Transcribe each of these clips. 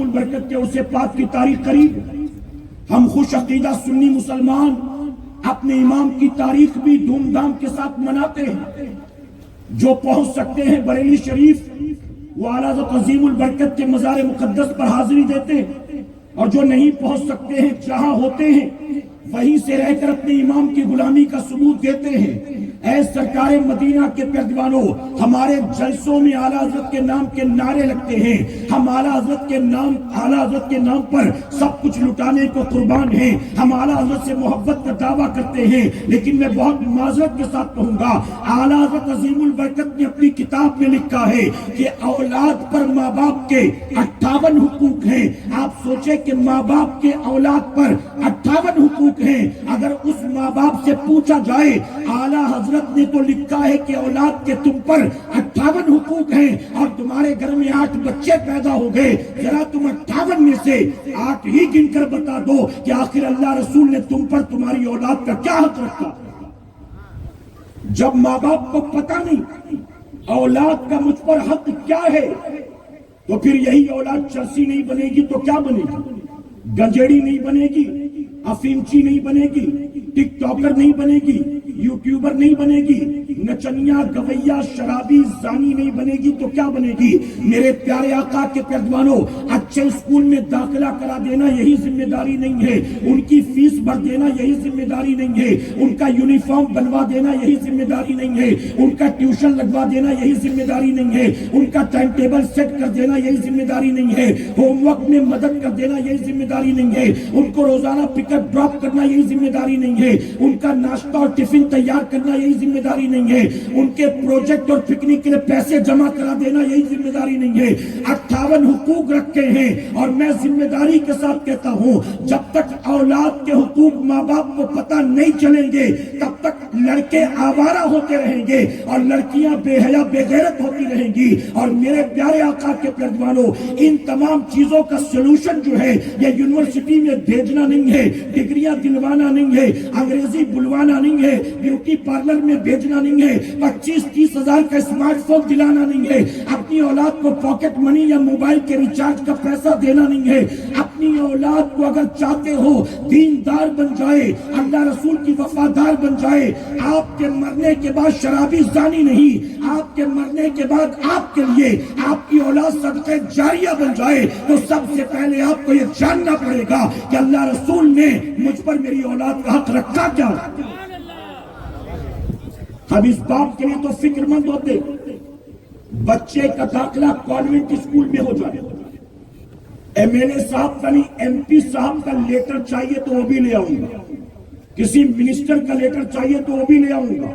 عظیم البرکت کے اسے پاک کی تاریخ قریب. ہم خوش عقیدہ سنی مسلمان اپنے امام کی تاریخ بھی دھوم دھام کے ساتھ مناتے ہیں. جو پہنچ سکتے ہیں بریلی شریف وہ اعلیٰ حضرت عظیم البرکت کے مزار مقدس پر حاضری دیتے ہیں، اور جو نہیں پہنچ سکتے ہیں جہاں ہوتے ہیں وہیں سے رہ کر اپنے امام کی غلامی کا ثبوت دیتے ہیں. اے سرکار مدینہ کے پردوانوں، ہمارے جلسوں میں اعلیٰ حضرت کے نام کے نعرے لگتے ہیں. ہم اعلیٰ حضرت کے نام پر سب کچھ لٹانے کو قربان ہیں. ہم اعلیٰ حضرت سے محبت کا دعویٰ کرتے ہیں، لیکن میں بہت معذرت کے ساتھ کہوں گا، اعلیٰ حضرت عظیم البرکت نے اپنی کتاب میں لکھا ہے کہ اولاد پر ماں باپ کے 58 حقوق ہیں. آپ سوچیں کہ ماں باپ کے اولاد پر 58 حقوق ہیں. اگر اس ماں باپ سے پوچھا جائے اعلیٰ حضرت نے تو لکھا ہے کہ اولاد کے تم پر 58 حقوق ہیں، اور تمہارے گھر میں 8 بچے پیدا ہو گئے، ذرا تم 58 میں سے 8 ہی گن کر بتا دو کہ آخر اللہ رسول نے تم پر تمہاری اولاد کا کیا حق رکھا. جب ماں باپ کو پتہ نہیں اولاد کا مجھ پر حق کیا ہے، تو پھر یہی اولاد چرسی نہیں بنے گی تو کیا بنے گی؟ گنجیڑی نہیں بنے گی، افیمچی نہیں بنے گی، ٹک ٹاکر نہیں بنے گی، یوٹیوبر نہیں بنے گی، نچنیا گویا شرابی زانی نہیں بنے گی تو کیا بنے گی؟ میرے پیارے آقا کے پردوانوں، اچھے اسکول میں داخلہ کرا دینا یہی ذمہ داری نہیں ہے، ان کی فیس بھر دینا یہی ذمہ داری نہیں ہے، ان کا یونیفارم بنوا دینا یہی ذمہ داری نہیں ہے، ان کا ٹیوشن لگوا دینا یہی ذمہ داری نہیں ہے، ان کا ٹائم ٹیبل سیٹ کر دینا یہی ذمہ داری نہیں ہے، ہوم ورک میں مدد کر دینا یہی ذمہ داری نہیں ہے، ان کو روزانہ پک اپ ڈراپ کرنا یہی ذمہ داری نہیں ہے، ان کا ناشتہ اور ٹفن تیار کرنا یہی ذمہ داری نہیں ہے، ان کے پروجیکٹ اور پکنک کے لیے پیسے جمع کرا دینا یہی ذمہ داری نہیں ہے. 58 حقوق رکھے ہیں، اور میں ذمہ داری کے ساتھ کہتا ہوں جب تک اولاد کے حقوق ماں باپ کو پتہ نہیں چلیں گے تب تک لڑکے آوارہ ہوتے رہیں گے اور لڑکیاں بے حیا بے غیرت ہوتی رہیں گی. اور میرے پیارے آقا کے پردوانوں، ان تمام چیزوں کا سلوشن جو ہے یہ یونیورسٹی میں بھیجنا نہیں ہے، ڈگریاں دلوانا نہیں ہے، انگریزی بلوانا نہیں ہے، بیوٹی پارلر میں بھیجنا نہیں ہے، 25-30 ہزار کا اسمارٹ فون دلانا نہیں ہے، اپنی اولاد کو پاکٹ منی یا موبائل کے ریچارج کا پیسہ دینا نہیں ہے. اپنی اولاد کو اگر چاہتے ہو دیندار بن جائے، اللہ رسول کی وفادار بن جائے، آپ کے مرنے کے بعد شرابی زانی نہیں، آپ کے مرنے کے بعد آپ کے لیے آپ کی اولاد صدقہ جاریہ بن جائے، تو سب سے پہلے آپ کو یہ جاننا پڑے گا کہ اللہ رسول نے مجھ پر میری اولاد کا حق رکھا کیا. ہم اس بات کے لیے تو فکر مند ہوتے بچے کا داخلہ کانوینٹ اسکول میں ہو جائے، MLA صاحب کا نہیں MP صاحب کا لیٹر چاہیے تو وہ بھی لے آؤں گا، کسی منسٹر کا لیٹر چاہیے تو وہ بھی لے آؤں گا،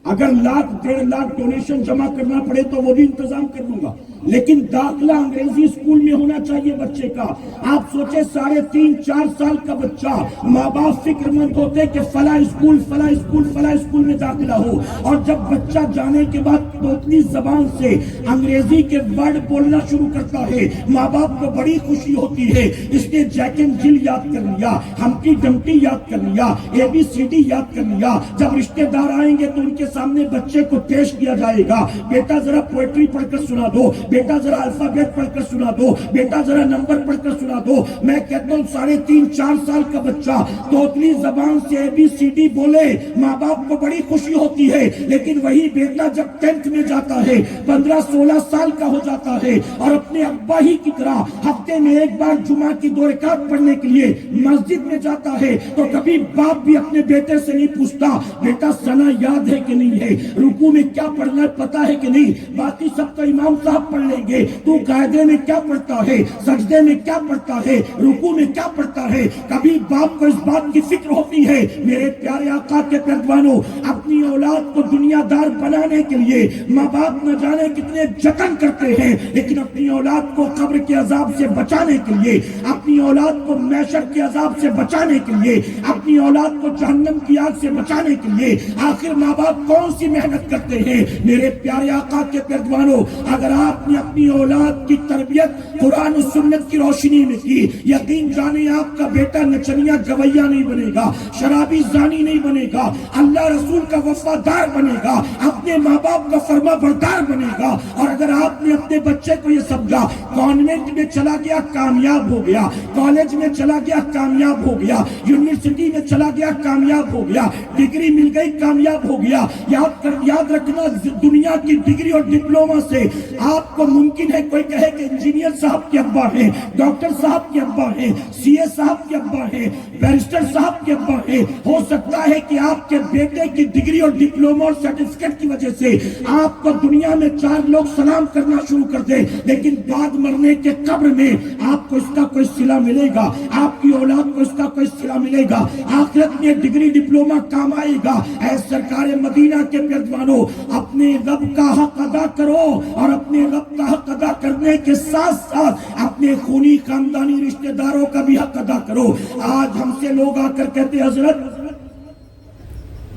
اگر 1,00,000-1,50,000 ڈونیشن جمع کرنا پڑے تو وہ بھی انتظام کر دوں گا، لیکن داخلہ انگریزی اسکول میں ہونا چاہیے بچے کا. آپ سوچیں 3.5-4 سال کا بچہ، ماں باپ فکر مند ہوتے کہ فلاں اسکول میں داخلہ ہو، اور جب بچہ جانے کے بعد توتلی زبان سے انگریزی کے ورڈ بولنا شروع کرتا ہے، ماں باپ کو بڑی خوشی ہوتی ہے، اس نے جیک اینڈ جل یاد کر لیا، ہمٹی ڈمٹی یاد کر لیا، ABCD یاد کر لیا. جب رشتے دار آئیں گے تو ان کے سامنے بچے کو پیش کیا جائے گا، بیٹا ذرا پوئٹری پڑھ کر سنا دو، بیٹا ذرا الفابیٹ پڑھ کر سنا دو، بیٹا ذرا نمبر پڑھ کر سنا دو. میں کہتا ہوں 3.5-4 سال کا بچہ توتلی زبان سے ABCD بولے، ماں باپ کو بڑی خوشی ہوتی ہے، لیکن وہی بیٹا جب 10th میں جاتا ہے، 15-16 سال کا ہو جاتا ہے، اور اپنے ابا ہی کی طرح ہفتے میں ایک بار جمعہ کی 2 رکعت پڑھنے کے لیے مسجد میں جاتا ہے، تو کبھی باپ بھی اپنے بیٹے سے نہیں پوچھتا بیٹا ثنا یاد ہے کہ نہیں ہے، رکوع میں کیا پڑھنا ہے پتا ہے کہ نہیں، باقی سب تو امام صاحب پڑھ لیں گے، تو قاعدے میں کیا پڑھتا ہے، سجدے میں کیا پڑھتا ہے، رکوع میں کیا پڑھتا ہے. کبھی باپ کو اس بات کی فکر ہوتی ہے. میرے پیارے آقا کے پردوانوں، اپنی اولاد کو دنیا دار بنانے کے لیے ماں باپ نہ جانے کتنے جتن کرتے ہیں، لیکن اپنی اولاد کو قبر کے عذاب سے بچانے کے لیے، اپنی اولاد کو محشر کے عذاب سے بچانے کے لیے، اپنی اولاد کو جہنم کی آگ سے بچانے کے لیے آخر ماں باپ کون سی محنت کرتے ہیں. میرے پیارے آقا کے پردوانوں، اگر آپ نے اپنی اولاد کی تربیت قرآن و سنت کی روشنی میں کی، یقین جانے آپ کا بیٹا نچنیا گویا نہیں بنے گا، شرابی زانی نہیں بنے گا، اللہ رسول کا وفادار بنے گا، اپنے ماں باپ کا فرما بردار بنے گا۔ اور اگر آپ نے اپنے بچے کو یہ سمجھا کانوینٹ میں چلا گیا کامیاب ہو گیا، کالج میں چلا گیا کامیاب ہو گیا، یونیورسٹی میں چلا گیا کامیاب ہو گیا، ڈگری مل گئی کامیاب ہو گیا، یاد رکھنا دنیا کی ڈگری اور ڈپلوما سے آپ کو ممکن ہے کوئی کہے کہ انجینئر صاحب کے ابا ہیں، ڈاکٹر صاحب کے ابا ہیں، سی اے صاحب کے ابا ہیں، بیرسٹر صاحب کے ابا ہیں، ہو سکتا ہے کہ آپ کے بیٹے کی ڈگری اور ڈپلوما اور سرٹیفکیٹ کی وجہ سے آپ کو دنیا میں 4 لوگ سلام کرنا شروع کر دیں، لیکن بعد مرنے کے قبر میں آپ کو اس کا کوئی صلہ ملے گا، آپ کی اولاد کو اس کا کوئی صلہ ملے گا، آخرت میں ڈگری ڈپلوما کام آئے گا۔ اے سرکار مدینہ کے پیروانو، اپنے رب کا حق ادا کرو اور اپنے رب کا حق ادا کرنے کے ساتھ ساتھ اپنے خونی خاندانی رشتہ داروں کا بھی حق ادا کرو۔ آج ہم سے لوگ آ کر کہتے ہیں حضرت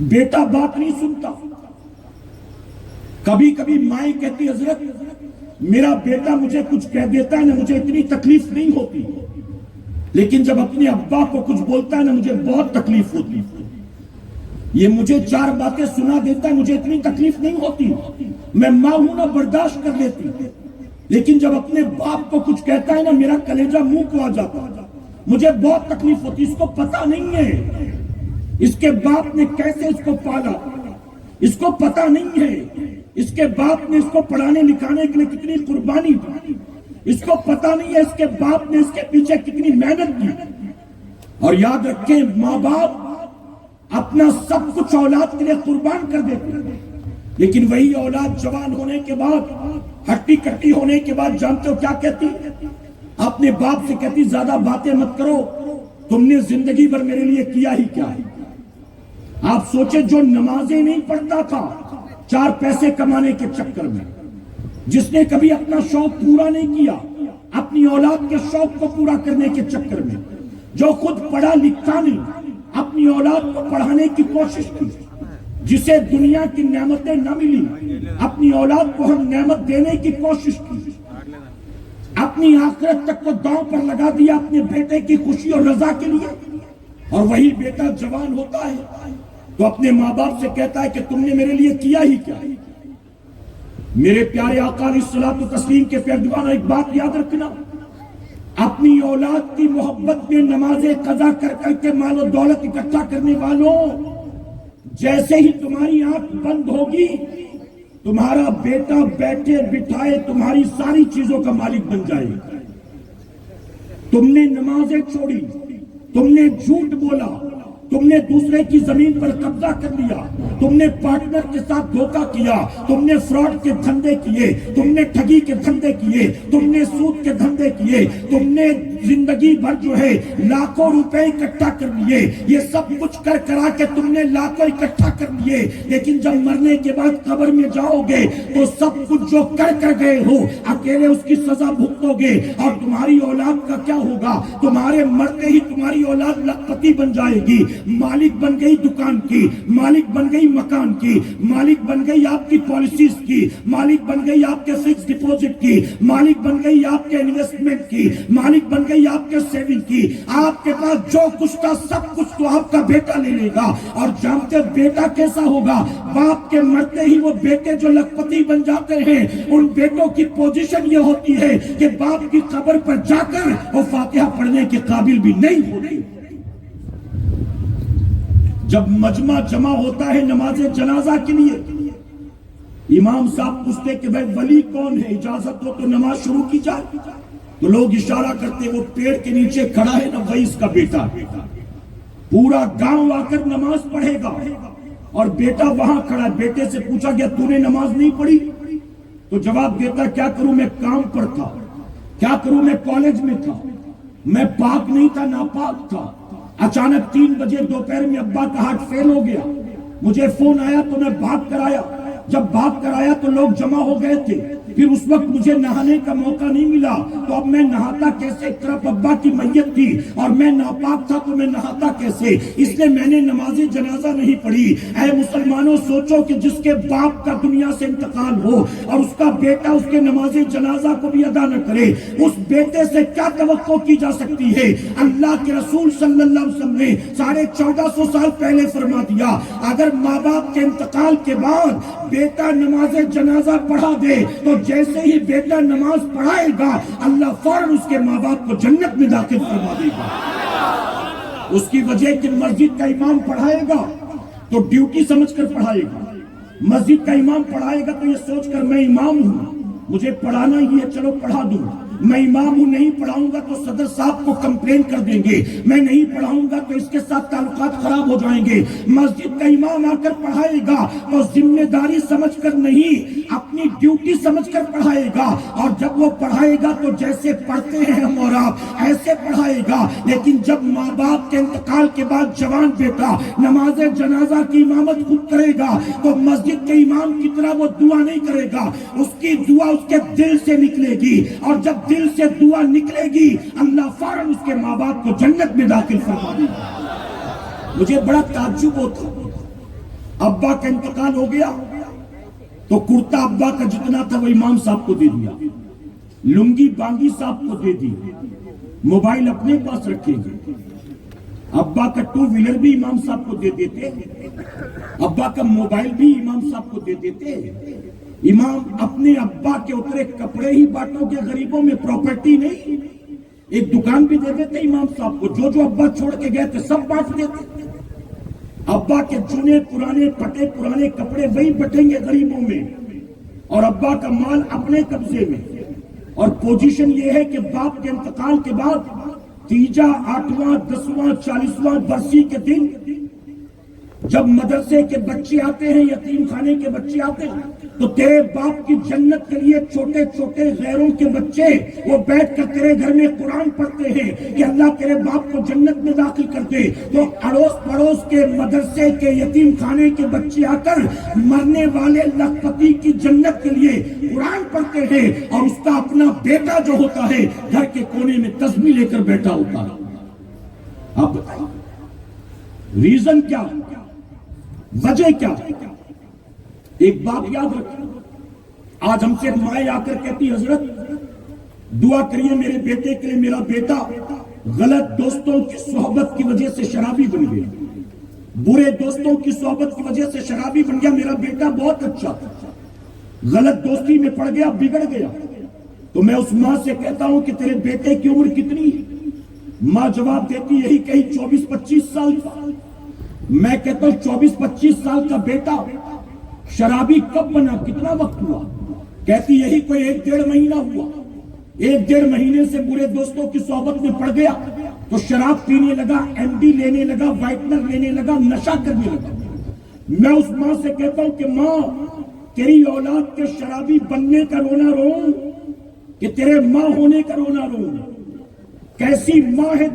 بیٹا بات نہیں سنتا، کبھی کبھی مائیں کہتی حضرت میرا بیٹا مجھے کچھ کہہ دیتا ہے نا مجھے اتنی تکلیف نہیں ہوتی، لیکن جب اپنے ابا کو کچھ بولتا ہے نا مجھے بہت تکلیف ہوتی، یہ مجھے 4 باتیں سنا دیتا ہے مجھے اتنی تکلیف نہیں ہوتی، میں ماں ہوں نا برداشت کر لیتی، لیکن جب اپنے باپ کو کچھ کہتا ہے نا میرا کلیجہ منہ کو آ جاتا، مجھے بہت تکلیف ہوتی۔ اس کو پتہ نہیں ہے اس کے باپ نے کیسے اس کو پالا، اس کو پتہ نہیں ہے اس کے باپ نے اس کو پڑھانے لکھانے کے لیے کتنی قربانی دی، اس کو پتہ نہیں ہے اس کے باپ نے اس کے پیچھے کتنی محنت کی۔ اور یاد رکھیں ماں باپ اپنا سب کچھ اولاد کے لیے قربان کر دیتے ہیں، لیکن وہی اولاد جوان ہونے کے بعد ہٹی کٹی ہونے کے بعد جانتے ہو کیا کہتی؟ اپنے باپ سے کہتی زیادہ باتیں مت کرو، تم نے زندگی بھر میرے لیے کیا ہی کیا ہے۔ آپ سوچے جو نمازیں نہیں پڑھتا تھا 4 پیسے کمانے کے چکر میں، جس نے کبھی اپنا شوق پورا نہیں کیا اپنی اولاد کے شوق کو پورا کرنے کے چکر میں، جو خود پڑھا لکھا نہیں اپنی اولاد کو پڑھانے کی کوشش کی، جسے دنیا کی نعمتیں نہ ملی اپنی اولاد کو ہم نعمت دینے کی کوشش کی، اپنی آخرت تک کو داؤں پر لگا دیا اپنے بیٹے کی خوشی اور رضا کے لیے۔ اور وہی بیٹا جوان ہوتا ہے تو اپنے ماں باپ سے کہتا ہے کہ تم نے میرے لیے کیا ہی کیا۔ میرے پیارے آقا علیہ الصلوۃ والتسلیم کے پیروانوں ایک بات یاد رکھنا، اپنی اولاد کی محبت میں نمازیں قضا کر کر کے مال و دولت اکٹھا کرنے والوں، جیسے ہی تمہاری آنکھ بند ہوگی تمہارا بیٹا بیٹھے بٹھائے تمہاری ساری چیزوں کا مالک بن جائے گا۔ تم نے نمازیں چھوڑی، تم نے جھوٹ بولا، تم نے دوسرے کی زمین پر قبضہ کر لیا، تم نے پارٹنر کے ساتھ دھوکہ کیا، تم نے فراڈ کے دھندے کیے، تم نے ٹھگی کے دھندے کیے، تم نے سود کے دھندے کیے، تم نے زندگی بھر جو ہے لاکھوں روپے اکٹھا کر لیے، یہ سب کچھ کر کرا کے تم نے لاکھوں اکٹھا کر لیے، لیکن جب مرنے کے بعد قبر میں جاؤ گے تو سب کچھ جو کر گئے ہو اکیلے اس کی سزا بھگتو گے۔ اور تمہاری اولاد کا کیا ہوگا؟ تمہارے مرتے ہی تمہاری اولاد لکھپتی بن جائے گی، مالک بن گئی دکان کی، مالک بن گئی مکان کی، مالک بن گئی آپ کی پالیسیز کی، مالک بن گئی آپ کے فکس ڈپوزٹ کی، مالک بن گئی آپ کے انویسٹمنٹ کی، مالک بن گئی آپ کے سیونگ کی۔ آپ کے پاس جو کچھ تھا سب کچھ تو آپ کا بیٹا لے لے گا۔ اور جانتے بیٹا کیسا ہوگا؟ باپ کے مرتے ہی وہ بیٹے جو لکھپتی بن جاتے ہیں ان بیٹوں کی پوزیشن یہ ہوتی ہے کہ باپ کی قبر پر جا کر وہ فاتحہ پڑھنے کے قابل بھی نہیں ہوتے۔ جب مجمع جمع ہوتا ہے نماز جنازہ کے لیے، امام صاحب پوچھتے کہ بھائی ولی کون ہے، اجازت ہو تو نماز شروع کی جائے، تو لوگ اشارہ کرتے وہ پیڑ کے نیچے کھڑا ہے نا وہی اس کا بیٹا۔ پورا گاؤں آ کر نماز پڑھے گا اور بیٹا وہاں کھڑا ہے۔ بیٹے سے پوچھا گیا تو نے نماز نہیں پڑھی؟ تو جواب دیتا کیا کروں میں کام پر تھا، کیا کروں میں کالج میں تھا، میں پاک نہیں تھا ناپاک تھا۔ اچانک 3 بجے دوپہر میں ابا کا ہارٹ فیل ہو گیا، مجھے فون آیا تو میں بھاگ کر آیا، جب بھاگ کر آیا تو لوگ جمع ہو گئے تھے، پھر اس وقت مجھے نہانے کا موقع نہیں ملا تو اب میں نہاتا کیسے؟ ایک طرف ابا کی میت تھی اور میں ناپاک تھا تو میں نہاتا کیسے؟ اس لیے میں نے نماز جنازہ نہیں پڑھی۔ اے مسلمانوں، سوچو کہ جس کے باپ کا دنیا سے انتقال ہو اور اس کا بیٹا اس کے نماز جنازہ کو بھی ادا نہ کرے، اس بیٹے سے کیا توقع کی جا سکتی ہے؟ اللہ کے رسول صلی اللہ علیہ وسلم نے 1450 سال پہلے فرما دیا، اگر ماں باپ کے انتقال کے بعد بیٹا نماز جنازہ پڑھا دے تو جیسے ہی بیٹا نماز پڑھائے گا اللہ فوراً اس کے ماں باپ کو جنت میں داخل فرما دے گا۔ اس کی وجہ کہ مسجد کا امام پڑھائے گا تو ڈیوٹی سمجھ کر پڑھائے گا، مسجد کا امام پڑھائے گا تو یہ سوچ کر میں امام ہوں، مجھے پڑھانا ہی ہے، چلو پڑھا دوں۔ میں امام ہوں، نہیں پڑھاؤں گا تو صدر صاحب کو کمپلین کر دیں گے، میں نہیں پڑھاؤں گا تو اس کے ساتھ تعلقات خراب ہو جائیں گے۔ مسجد کا امام آ کر پڑھائے گا تو ذمہ داری سمجھ کر نہیں، اپنی ڈیوٹی سمجھ کر پڑھائے گا، اور جب وہ پڑھائے گا تو جیسے پڑھتے ہیں ہم اور آپ ایسے پڑھائے گا۔ لیکن جب ماں باپ کے انتقال کے بعد جوان بیٹا نماز جنازہ کی امامت خود کرے گا تو مسجد کے امام کی طرح وہ دعا نہیں کرے گا، اس کی دعا اس کے دل سے نکلے گی، اور جب دل سے دعا نکلے گی اللہ فوراً اس کے ماں باپ کو جنت میں داخل فرما دے گا۔ مجھے بڑا تعجب ہوتا، ابا کا انتقال ہو گیا تو کرتا ابا کا جتنا تھا وہ امام صاحب کو دے دیا، لنگی بانگی صاحب کو دے دی، موبائل اپنے پاس رکھیں گے، ابا کا 2 ویلر بھی امام صاحب کو دے دیتے، ابا کا موبائل بھی امام صاحب کو دے دیتے۔ امام اپنے ابا کے اترے کپڑے ہی بانٹو گے غریبوں میں، پراپرٹی نہیں، ایک دکان بھی دے دیتے امام صاحب کو، جو ابا چھوڑ کے گئے تھے سب بانٹ دیتے۔ ابا کے چنے پرانے پھٹے پرانے کپڑے وہی بٹیں گے غریبوں میں، اور ابا کا مال اپنے قبضے میں۔ اور پوزیشن یہ ہے کہ باپ کے انتقال کے بعد 3، 8، 10، 40واں برسی کے دن جب مدرسے کے بچے آتے ہیں، یتیم خانے کے بچے آتے ہیں، تو تیرے باپ کی جنت کے لیے چھوٹے چھوٹے غیروں کے بچے وہ بیٹھ کر تیرے گھر میں قرآن پڑھتے ہیں کہ اللہ تیرے باپ کو جنت میں داخل کر دے۔ تو اڑوس پڑوس کے مدرسے کے یتیم خانے کے بچے آ کر مرنے والے لکھپتی کی جنت کے لیے قرآن پڑھتے ہیں، اور اس کا اپنا بیٹا جو ہوتا ہے گھر کے کونے میں تسبیح لے کر بیٹھا ہوتا ہے۔ آپ بتائیے ریزن کیا، وجہ کیا؟ ایک بات یاد رکھیں، آج ہم سے مائیں آ کر کہتی حضرت دعا کریے میرے بیٹے کے لیے، میرا بیٹا غلط دوستوں کی صحبت کی وجہ سے شرابی بن گیا، برے دوستوں کی صحبت کی وجہ سے شرابی بن گیا، میرا بیٹا بہت اچھا تھا، غلط دوستی میں پڑ گیا، بگڑ گیا۔ تو میں اس ماں سے کہتا ہوں کہ تیرے بیٹے کی عمر کتنی ہے؟ ماں جواب دیتی یہی کہیں 24-25 سال کا۔ میں کہتا ہوں 24-25 سال کا بیٹا شرابی کب بنا، کتنا وقت ہوا؟ کہتی یہی کوئی 1-1.5 مہینہ ہوا، 1-1.5 مہینے سے برے دوستوں کی صحبت میں پڑ گیا تو شراب پینے لگا، MD لینے لگا، وائٹنر لینے لگا، نشہ کرنے لگا۔ میں اس ماں سے کہتا ہوں کہ ماں تیری اولاد کے شرابی بننے کا رونا رو کہ تیرے ماں ہونے کا رونا رو؟ کیسی ماں ہے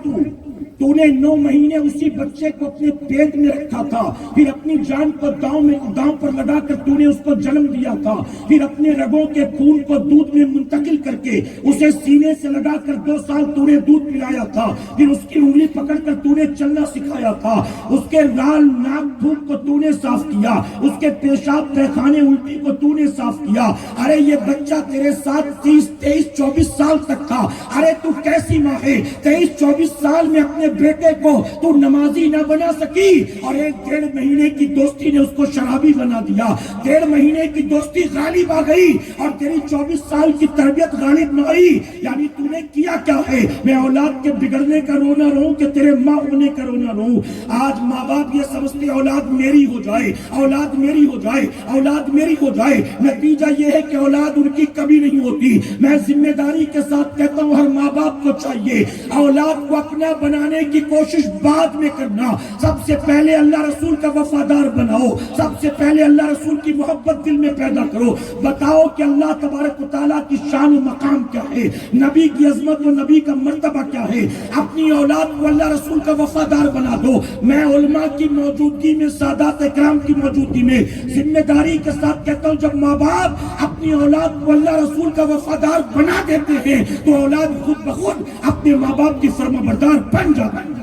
تو نے 9 مہینے اسی بچے کو اپنے پیٹ میں رکھا تھا، پھر اپنی جان کو داؤں پر لگا کر تو نے اس کو جنم دیا تھا، پھر اپنے رگوں کے خون کو دودھ میں منتقل کر کے اسے سینے سے لگا کر 2 سال تو نے دودھ پلایا تھا، پھر اس کی انگلی پکڑ کر تو نے چلنا سکھایا تھا، اس کے لال ناک تھوک کو تو نے صاف کیا، اس کے پیشاب پیخانے الٹی کو تو نے صاف کیا۔ ارے یہ بچہ تیرے ساتھ 23-24 سال تک تھا، ارے تو کیسی ماں ہے؟ 23-24 سال میں اپنے بیٹے کو تو نمازی نہ بنا سکی، اور 1-1.5 مہینے کی دوستی نے اس کو شرابی بنا دیا۔ 1.5 مہینے کی دوستی غالب آ گئی اور تیری 24 سال کی تربیت غالب نہ آئی، یعنی تو نے کیا کیا ہے؟ میں اولاد کے بگڑنے کا رونا رہوں کہ تیرے ماں ہونے کا رونا رہوں؟ آج ماں باپ یہ سمجھتے اولاد میری ہو جائے، اولاد میری ہو جائے، اولاد میری ہو جائے، نتیجہ یہ ہے کہ اولاد ان کی کبھی نہیں ہوتی۔ میں ذمہ داری کے ساتھ کہتا ہوں ہر ماں باپ کو چاہیے اولاد کو اپنا بنانے بنانے کی کوشش بعد میں کرنا، سب سے پہلے اللہ رسول کا وفادار بناؤ، سب سے پہلے اللہ رسول کی محبت دل میں پیدا کرو۔ بتاؤ کہ اللہ تبارک و تعالیٰ کی شان و مقام کیا ہے، نبی کی عظمت و نبی کا مرتبہ کیا ہے۔ اپنی اولاد کو اللہ رسول کا وفادار بنا دو۔ میں علماء کی موجودگی میں، سادات اکرام کی موجودگی میں ذمہ داری کے ساتھ کہتا ہوں، جب ماں باپ اپنی اولاد کو اللہ رسول کا وفادار بنا دیتے ہیں تو اولاد خود بخود اپنے ماں باپ کی فرما بردار بن جاتا ہے۔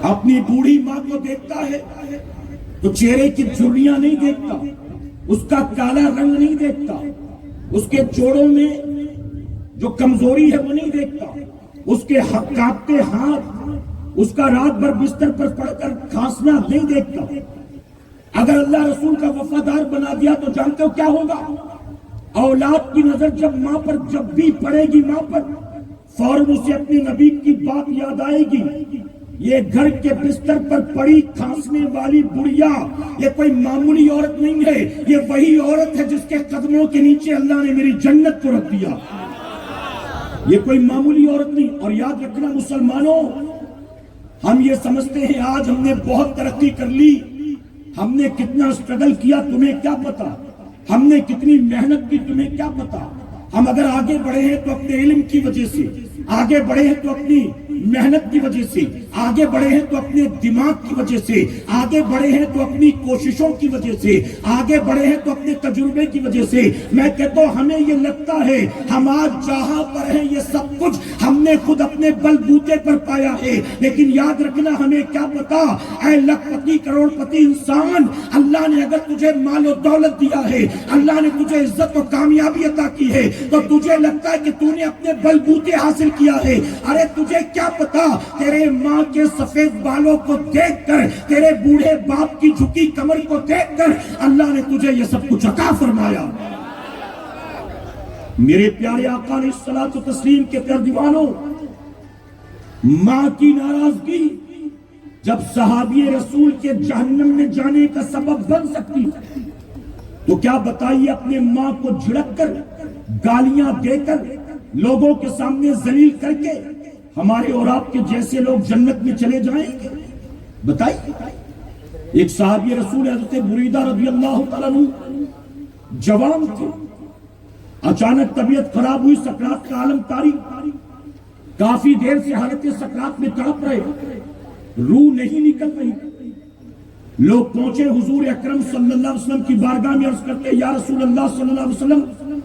اپنی بوڑھی ماں کو دیکھتا ہے تو چہرے کی جھریاں نہیں دیکھتا، اس کا کالا رنگ نہیں دیکھتا، اس کے جوڑوں میں جو کمزوری ہے وہ نہیں دیکھتا، اس کے کانپتے ہاتھ، اس کا رات بھر بستر پر پڑ کر کھانسنا نہیں دیکھتا۔ اگر اللہ رسول کا وفادار بنا دیا تو جانتے ہو کیا ہوگا؟ اولاد کی نظر جب ماں پر جب بھی پڑے گی، ماں پر فوراً اسے اپنے نبی کی بات یاد آئے گی، یہ گھر کے بستر پر پڑی کھانسنے والی بڑھیا یہ کوئی معمولی عورت نہیں ہے، یہ وہی عورت ہے جس کے قدموں کے نیچے اللہ نے میری جنت کو رکھ دیا۔ یہ کوئی معمولی عورت نہیں۔ اور یاد رکھنا مسلمانوں، ہم یہ سمجھتے ہیں آج ہم نے بہت ترقی کر لی، ہم نے کتنا اسٹرگل کیا تمہیں کیا پتا، ہم نے کتنی محنت کی تمہیں کیا پتا۔ ہم اگر آگے بڑھے ہیں تو اپنے علم کی وجہ سے، آگے بڑھے ہیں تو اپنی محنت کی وجہ سے، آگے بڑھے ہیں تو اپنے دماغ کی وجہ سے، آگے بڑھے ہیں تو اپنی کوششوں کی وجہ سے، آگے بڑھے ہیں تو اپنے تجربے کی وجہ سے۔ میں کہتا ہوں ہمیں یہ لگتا ہے ہم آج جہاں پر ہیں یہ سب کچھ ہم نے خود اپنے بل بوتے پر پایا ہے، لیکن یاد رکھنا ہمیں کیا پتا، اے لاکھ پتی کروڑ پتی انسان، اللہ نے اگر تجھے مال و دولت دیا ہے، اللہ نے تجھے عزت و کامیابی عطا کی ہے تو تجھے لگتا ہے کہ تو نے اپنے بل بوتے حاصل کیا ہے۔ ارے تجھے کیا پتا، تیرے ماں کے سفید بالوں کو دیکھ کر، تیرے بوڑھے باپ کی جھکی کمر کو دیکھ کر اللہ نے تجھے یہ سب کچھ عطا فرمایا۔ میرے پیارے آقا علیہ الصلوۃ والتسلیم کے پیارے دیوانوں، ماں کی ناراضگی جب صحابی رسول کے جہنم میں جانے کا سبب بن سکتی تو کیا بتائیے اپنے ماں کو جھڑک کر، گالیاں دے کر، لوگوں کے سامنے ذلیل کر کے ہمارے اور آپ کے جیسے لوگ جنت میں چلے جائیں گے؟ بتائیے۔ ایک صحابی رسول حضرت بریدہ رضی اللہ تعالیٰ عنہ جوان تھے، اچانک طبیعت خراب ہوئی، سکرات کا عالم طاری، کافی دیر سے حالت سکرات میں تڑپ رہے، روح نہیں نکل رہی۔ لوگ پہنچے حضور اکرم صلی اللہ علیہ وسلم کی بارگاہ میں، عرض کرتے یا رسول اللہ صلی اللہ علیہ وسلم،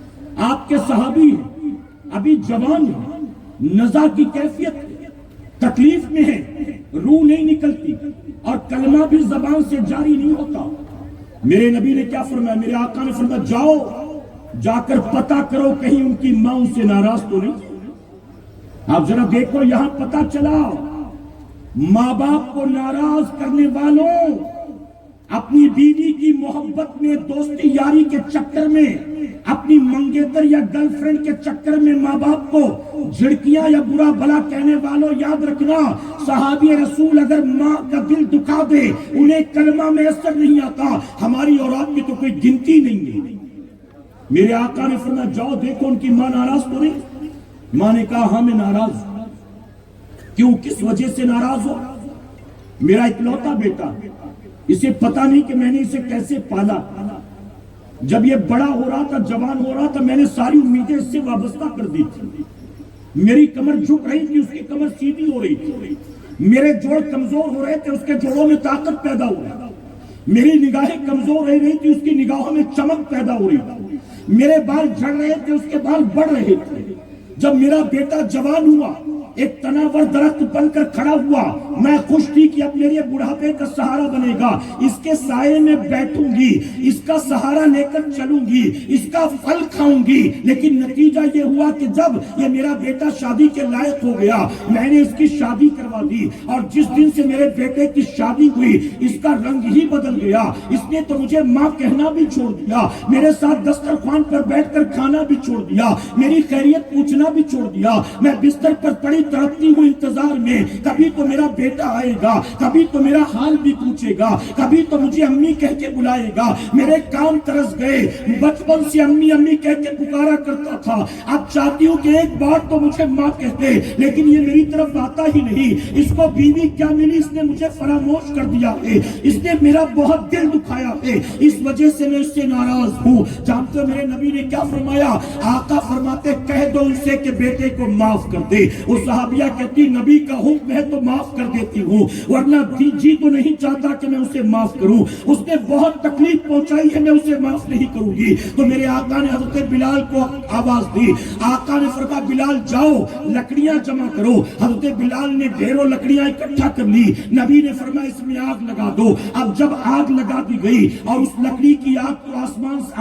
آپ کے صحابی ہیں، ابھی جوان ہیں، نزا کی کیفیت، تکلیف میں ہے، روح نہیں نکلتی اور کلمہ بھی زبان سے جاری نہیں ہوتا۔ میرے نبی نے کیا فرمایا؟ میرے آقا نے فرمایا جاؤ، جا کر پتہ کرو کہیں ان کی ماں ان سے ناراض تو نہیں۔ آپ ذرا دیکھو، یہاں پتہ چلا ماں باپ کو ناراض کرنے والوں، اپنی بیوی کی محبت میں، دوستی یاری کے چکر میں، اپنی منگیتر یا گرل فرینڈ کے چکر میں ماں باپ کو جھڑکیاں یا برا بھلا کہنے والوں، یاد رکھنا صحابی رسول اگر ماں کا دل دکھا دے انہیں کلمہ میں اثر نہیں آتا، ہماری اور آپ کی تو کوئی گنتی نہیں ہے۔ میرے آقا نے فرمایا جاؤ دیکھو ان کی ماں ناراض تو نہیں۔ ماں نے کہا ہاں میں ناراض ہوں۔ کیوں، کس وجہ سے ناراض ہو؟ میرا اکلوتا بیٹا، اسے پتا نہیں کہ میں نے اسے کیسے پالا، جب یہ بڑا ہو رہا تھا، جوان ہو رہا تھا، میں نے ساری امیدیں اس سے وابستہ کر دی تھی۔ میری کمر جھک رہی تھی، اس کی کمر سیدھی ہو رہی تھی، میرے جوڑ کمزور ہو رہے تھے، اس کے جوڑوں میں طاقت پیدا ہو رہی تھی، میری نگاہیں کمزور رہ رہی تھی، اس کی نگاہوں میں چمک پیدا ہو رہی تھی، میرے بال جھڑ رہے تھے، اس کے بال بڑھ رہے تھے۔ جب میرا بیٹا جوان ہوا، ایک تناور درخت بن کر کھڑا ہوا، میں خوش تھی کہ اب میرے بڑھاپے کا سہارا بنے گا، اس کے سائے میں بیٹھوں گی، اس کا سہارا لے کر چلوں گی، اس کا پھل کھاؤں گی۔ لیکن نتیجہ یہ ہوا کہ جب یہ میرا بیٹا شادی کے لائق ہو گیا، میں نے اس کی شادی کروا دی، اور جس دن سے میرے بیٹے کی شادی ہوئی اس کا رنگ ہی بدل گیا۔ اس نے تو مجھے ماں کہنا بھی چھوڑ دیا، میرے ساتھ دسترخوان پر بیٹھ کر کھانا بھی چھوڑ دیا، میری خیریت پوچھنا بھی چھوڑ دیا۔ میں بستر پر پڑی بڑی تڑپتی ہوں انتظار میں، کبھی تو میرا بیٹا آئے گا، کبھی تو میرا حال بھی پوچھے گا، کبھی تو مجھے امی کہہ کے بلائے گا۔ میرے کام ترس گئے، بچپن سے امی امی کہہ کے پکارا کرتا تھا، اب چاہتی ہوں کہ ایک بار تو مجھے ماں کہتے، لیکن یہ میری طرف آتا ہی نہیں۔ اس کو بیوی کیا ملی، اس نے مجھے فراموش کر دیا ہے، اس نے میرا بہت دل دکھایا ہے، اس وجہ سے میں اس سے ناراض ہوں۔ جانتے ہو میرے نبی نے کیا فرمایا؟ آقا فرماتے کہہ دو ان سے کہ بیٹے کو معاف کر دے۔ وہ صحابیہ کہتی نبی کا حکم ہے تو معاف کر دیتی ہوں، ورنہ جی تو نہیں چاہتا کہ میں اسے معاف کروں، اس نے بہت تکلیف پہنچائی ہے، میں اسے معاف نہیں کروں گی۔ تو میرے آقا نے حضرت بلال کو آواز دی، آقا نے فرمایا بلال جاؤ لکڑیاں جمع کرو۔ حضرت بلال نے ڈھیروں لکڑیاں اکٹھا کر لی، نبی نے فرمایا اس میں آگ لگا دو۔ اب جب آگ لگا دی گئی اور اس لکڑی کی آگ کو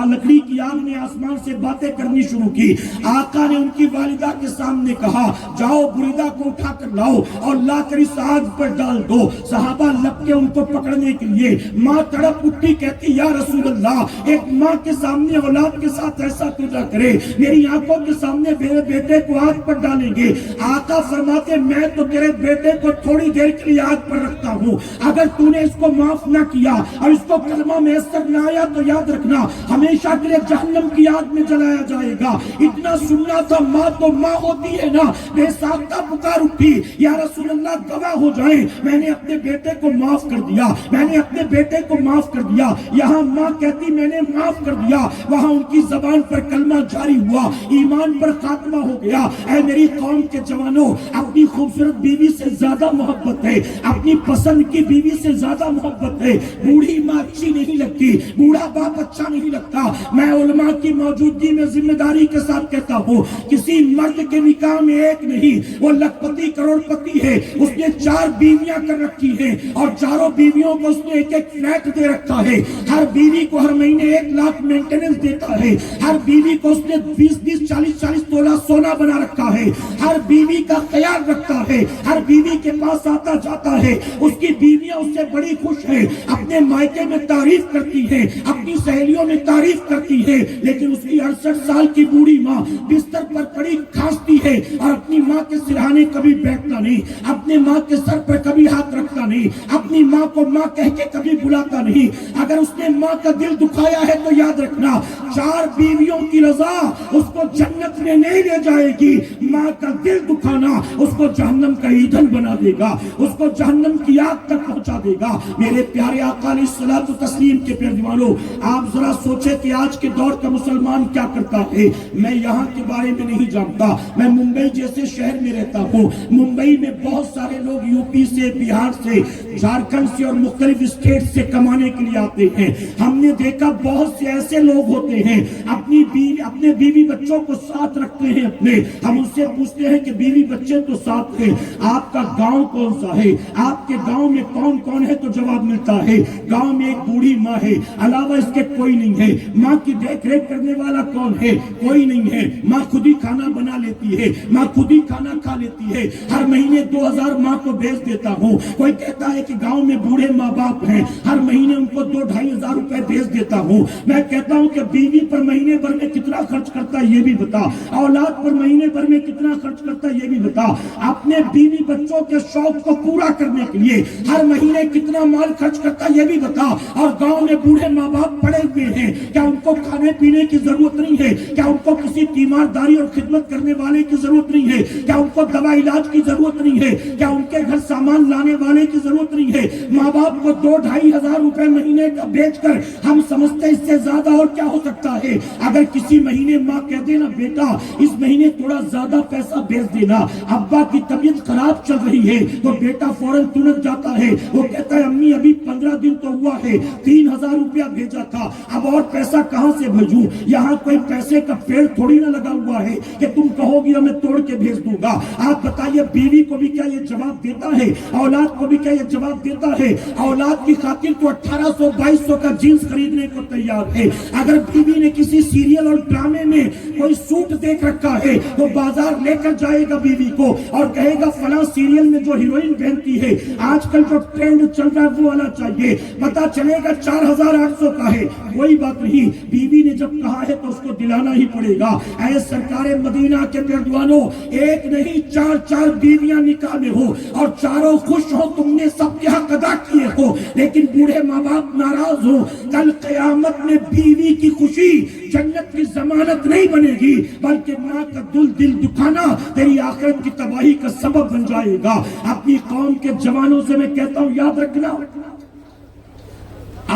لکڑی کی آگ نے آسمان سے باتیں کرنی شروع کی، آقا نے ان کی والدہ کے سامنے کہا جاؤ بریدہ کو اٹھا کر لاؤ اور لا کر اس آگ پر ڈال دو۔ صحابہ لپکے ان کو پکڑنے کے لیے، ماں تڑپ اٹھی کہتی یا رسول اللہ، ایک ماں کے سامنے اولاد کے ساتھ ایسا تو نہ کرے، میری آنکھوں کے سامنے میرے بیٹے کو آگ پر ڈالیں گے۔ آقا فرماتے میں تو تیرے بیٹے کو تھوڑی دیر کے لیے آگ پر رکھتا ہوں، اگر تو نے اس کو معاف نہ کیا اور اس کو کلمہ میسر نہ آیا تو یاد رکھنا ہمیشہ کے لیے جہنم کی آگ میں جلایا جائے گا۔ اتنا سننا تھا، ماں تو ماں ہوتی ہے نا، بے ساختہ پکار اٹھی یا رسول اللہ گواہ ہو جائیں میں نے اپنے بیٹے کو معاف کر دیا، میں نے اپنے بیٹے کو معاف کر دیا۔ یہاں ماں کہتی میں نے معاف کر دیا، وہاں ان کی زبان پر کلمہ جاری ہوا، ایمان پر خاتمہ ہو گیا۔ اے میری قوم کے جوانوں، اپنی خوبصورت بیوی سے زیادہ محبت ہے، اپنی پسند کی بیوی سے زیادہ محبت ہے۔ بوڑھی ماں اچھی نہیں لگتی، بوڑھا باپ اچھا نہیں لگتا۔ میں علماء کی موجودگی میں ذمہ داری کے ساتھ کہتا ہوں کسی مرد کے نکاح میں ایک نہیں، وہ لکھپتی کروڑ پتی ہے، اس نے 4 بیویاں کر رکھی ہیں اور چاروں بیویوں کو اس نے ایک فلیٹ دے رکھا ہے۔ ہر بیوی کو ہر مہینے 1 لاکھ مینٹیننس دیتا ہے، ہر بیوی کو اس نے 20 40 تولہ سونا بنا رکھا ہے، ہر بیوی کا خیال رکھتا ہے، ہر بیوی کے پاس آتا جاتا ہے، اس کی بیویاں اس سے بڑی خوش ہیں، اپنے مائکے میں تعریف کرتی ہیں، اپنی سہیلیوں میں تعریف کرتی ہے، لیکن اس کی 68 سال کی بوڑھی ماں بستر پر پڑی کھانستی ہے اور اپنی ماں کے سرہانے کبھی بیٹھتا نہیں، اپنے ماں کے سر پر کبھی ہاتھ رکھتا نہیں، اپنی ماں کو ماں کہہ کے کبھی بلاتا نہیں۔ اگر اس نے ماں کا دل دکھایا ہے تو یاد رکھنا 4 بیویوں کی رضا اس کو جنت میں نہیں لے جائے گی، ماں کا دل دکھانا اس کو جہنم کا ایندھن بنا دے گا، اس کو جہنم کی آگ تک پہنچا دے گا۔ میرے پیارے آقا علیہ الصلوۃ والتسلیم کے پیارے دیوانوں، آپ ذرا سوچیں کہ آج کے دور کا مسلمان کیا کرتا ہے۔ میں یہاں کے بارے میں نہیں جانتا، میں ممبئی جیسے شہر میں رہتا ہوں، ممبئی میں بہت سارے لوگ یو پی سے، بہار سے، جھارکھنڈ سے اور مختلف اسٹیٹ سے کمانے کے لیے آتے ہیں۔ ہم نے دیکھا بہت سے ایسے لوگ ہوتے ہیں اپنے بیوی بچوں کو ساتھ رکھتے ہیں اپنے، ہم ان سے پوچھتے ہیں کہ بیوی بچے تو ساتھ ہیں، آپ کا گاؤں کون سا ہے، آپ کے گاؤں میں کون کون ہے، تو جواب ملتا ہے گاؤں میں ایک بوڑھی ماں ہے، علاوہ اس کے کوئی نہیں ہے۔ ماں کی دیکھ ریکھ کرنے والا کون ہے؟ کوئی نہیں ہے۔ ماں خود ہی کھانا بنا لیتی ہے، ماں خود ہی کھانا کھا لیتی ہے، ہر مہینے 2000 ماں کو بھیج دیتا ہوں۔ کوئی کہتا ہے کہ گاؤں میں بوڑھے ماں باپ ہیں، ہر مہینے ان کو 2-2.5 ہزار روپے بھیج دیتا ہوں۔ میں کہتا ہوں کہ بیوی پر مہینے بھر میں کتنا خرچ کرتا ہے یہ بھی بتا، اولاد پر مہینے بھر میں کتنا خرچ کرتا ہے یہ بھی بتا، اپنے بیوی بچوں کے شوق کو پورا کرنے کے لیے ہر مہینے کتنا مال خرچ کرتا ہے یہ بھی بتا۔ اور گاؤں میں بوڑھے ماں باپ پڑے ہوئے ہیں، کیا ان کو کھانے پینے کی ضرورت نہیں ہے؟ کیا ان کو کسی تیمارداری اور خدمت کرنے والے کی ضرورت نہیں ہے؟ کیا ان کو دوا علاج کی ضرورت نہیں ہے؟ کیا ان کے گھر سامان لانے والے کی ضرورت نہیں ہے؟ ماں باپ کو 2-2.5 ہزار روپے مہینے کا بیچ کر ہم سمجھتے اس سے زیادہ اور کیا ہو سکتا ہے؟ اگر کسی مہینے ماں کہہ دینا بیٹا اس مہینے تھوڑا زیادہ پیسہ بھیج دینا، ابا کی طبیعت خراب چل رہی ہے، تو بیٹا فوراً تنک جاتا ہے، وہ کہتا ہے امی ابھی 15 دن تو ہوا ہے، 3000 روپیہ بھیجا تھا، اب اور پیسہ کہاں سے بھیجوں؟ یہاں کوئی پیسے کا پیڑ تھوڑی نہ لگا ہوا ہے کہ تم کہو گی میں توڑ کے بھیج دوں گا۔ آپ بتائیے بیوی کو بھی کیا یہ جواب دیتا ہے؟ اولاد کو بھی کیا یہ جواب دیتا ہے؟ اولاد کی خاطر تو 1800-2200 کا جینس خریدنے کو تیار ہے۔ اگر بیوی نے کسی سیریل اور ڈرامے میں کوئی سوٹ دیکھ رکھا ہے تو بازار لے کر جائے گا بیوی کو اور کہے گا فلاں سیریل میں جو ہیروئن پہنتی ہے آج کل جو ٹرینڈ چل رہا ہے وہ والا چاہیے، پتا چلے گا 4800 کا ہے۔ کوئی بات نہیں، بیوی نے جب کہا ہے تو اس کو دلانا ہی پڑے گا۔ اے سرکار مدینہ کے پیروانوں، ایک نہیں نہیں 4 بیویاں نکاح میں ہو اور چاروں خوش ہو، تم نے سب کے حق ادا کیے ہو، لیکن بوڑھے ماں باپ ناراض ہو، کل قیامت میں بیوی کی خوشی جنت کی ضمانت نہیں بنے گی، بلکہ ماں کا دل دکھانا تیری آخرت کی تباہی کا سبب بن جائے گا۔ اپنی قوم کے جوانوں سے میں کہتا ہوں، یاد رکھنا،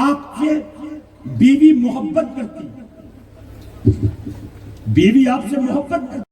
آپ سے بیوی محبت کرتی، بیوی آپ سے محبت کرتی،